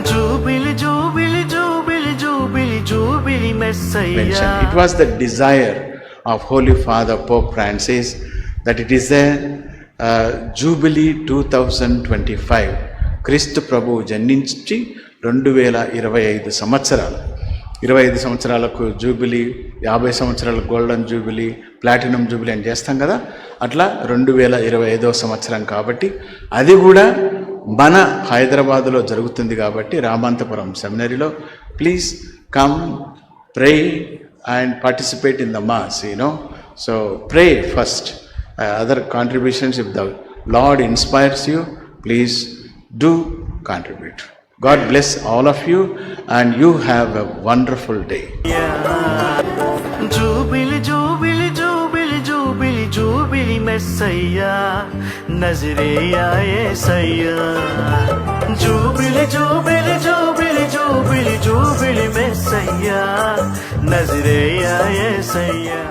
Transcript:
జూబిలి జూబిలి జూబిలి జూబిలి జూబిలి మెస్సయ్యా. It was the desire of Holy Father Pope Francis that it is a Jubilee 2025. క్రీస్తు ప్రభువు జన్మించి 2025 సంవత్సరాలు. 25 సంవత్సరాలకు జూబిలీ, 50 సంవత్సరాలకు గోల్డెన్ జూబిలీ, ప్లాటినం జూబిలీ అని చేస్తాం కదా. అట్లా 2025వ సంవత్సరం కాబట్టి అది కూడా మన హైదరాబాదులో జరుగుతుంది కాబట్టి రామాంతపురం సెమినరీలో please come pray and participate in the mass, So pray first. Other contributions, if the Lord inspires you, please do contribute. God bless all of you and you have a wonderful day. Jubilee, Jubilee, Jubilee, Jubilee, Jubilee Messiah, Nazireya Yesaya. Jubilee, Jubilee, Jubilee, Jubilee, Jubilee Messiah, Nazireya Yesaya.